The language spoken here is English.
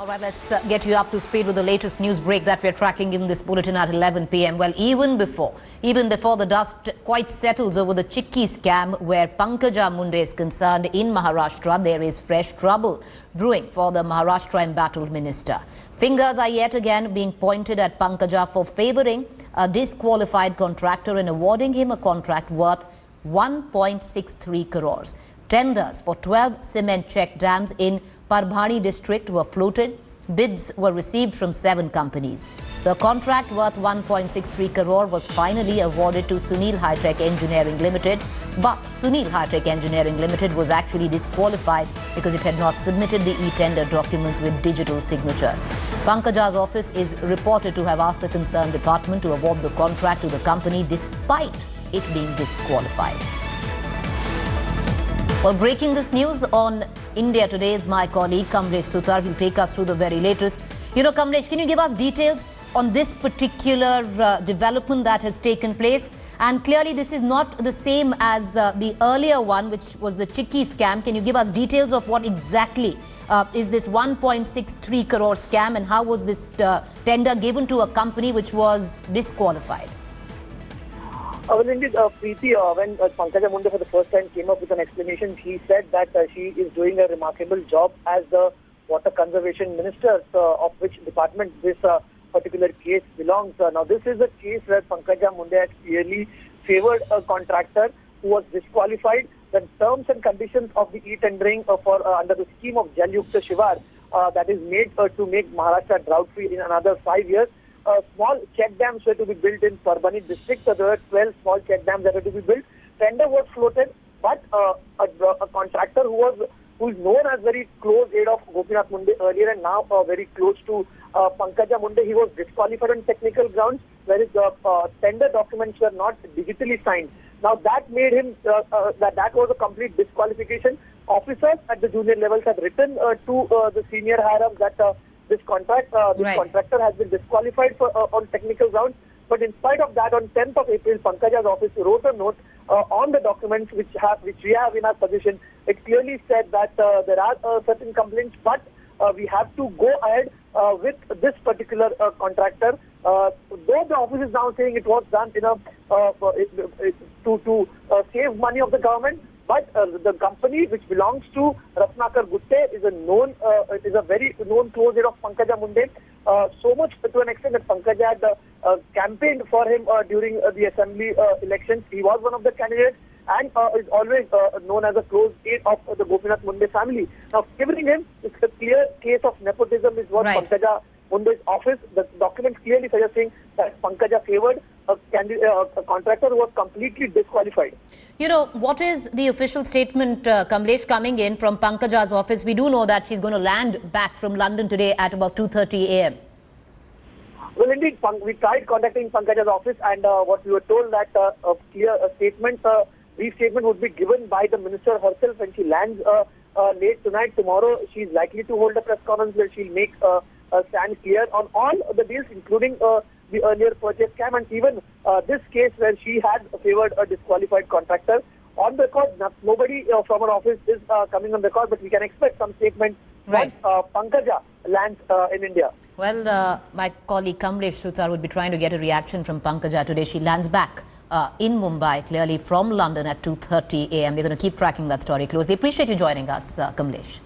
All right, let's get you up to speed with the latest news break that we're tracking in this bulletin at 11 p.m. Well, even before the dust quite settles over the Chikki scam where Pankaja Munde is concerned in Maharashtra, there is fresh trouble brewing for the Maharashtra embattled minister. Fingers are yet again being pointed at Pankaja for favouring a disqualified contractor and awarding him a contract worth 1.63 crores. Tenders for 12 cement check dams in Parbhani district were floated. Bids were received from 7 companies. The contract worth 1.63 crore was finally awarded to Sunil High-Tech Engineering Limited, but Sunil High-Tech Engineering Limited was actually disqualified because it had not submitted the e-tender documents with digital signatures. Pankaja's office is reported to have asked the concerned department to award the contract to the company despite it being disqualified. Well, breaking this news on India Today is my colleague Kamlesh Sutar. He'll take us through the very latest. Kamlesh, can you give us details on this particular development that has taken place? And clearly this is not the same as the earlier one, which was the Chikki scam. Can you give us details of what exactly is this 1.63 crore scam and how was this tender given to a company which was disqualified? Well, indeed, Preeti, when Pankaja Munde for the first time came up with an explanation, she said that she is doing a remarkable job as the water conservation minister, of which department this particular case belongs. Now, this is a case where Pankaja Munde had clearly favoured a contractor who was disqualified. The terms and conditions of the e-tendering for under the scheme of Jal Yukta Shivar that is made to make Maharashtra drought-free in another 5 years. Small check dams were to be built in Parbhani district. There were 12 small check dams that were to be built. Tender was floated, but a contractor who is known as very close aide of Gopinath Munde earlier and now very close to Pankaja Munde, he was disqualified on technical grounds, whereas the tender documents were not digitally signed. Now that made him that was a complete disqualification. Officers at the junior levels had written to the senior higher-ups that this contractor has been disqualified for, on technical grounds. But in spite of that, on 10th of April, Pankaja's office wrote a note on the documents which we have in our possession. It clearly said that there are certain complaints, but we have to go ahead with this particular contractor. Though the office is now saying it was done in a to save money of the government, but the company which belongs to Rs.1.63 is a very known close aide of Pankaja Munde. So much to an extent that Pankaja had campaigned for him during the assembly elections. He was one of the candidates and is always known as a close aide of the Gopinath Munde family. Now, favoring him is a clear case of nepotism is what Pankaja Munde's office, the documents clearly suggesting that Pankaja favoured a contractor who was completely disqualified. What is the official statement, Kamlesh, coming in from Pankaja's office? We do know that she's going to land back from London today at about 2:30 a.m. Well, indeed, we tried contacting Pankaja's office and what we were told that a brief statement would be given by the minister herself when she lands late tonight. Tomorrow, she is likely to hold a press conference where she'll make a stand clear on all the deals, including the earlier purchase scam and even this case where she had favoured a disqualified contractor. On record, nobody from her office is coming on record, but we can expect some statement once Pankaja lands in India. Well, my colleague Kamlesh Sutar would be trying to get a reaction from Pankaja today. She lands back in Mumbai, clearly from London at 2:30 a.m. We're going to keep tracking that story closely. Appreciate you joining us, Kamlesh.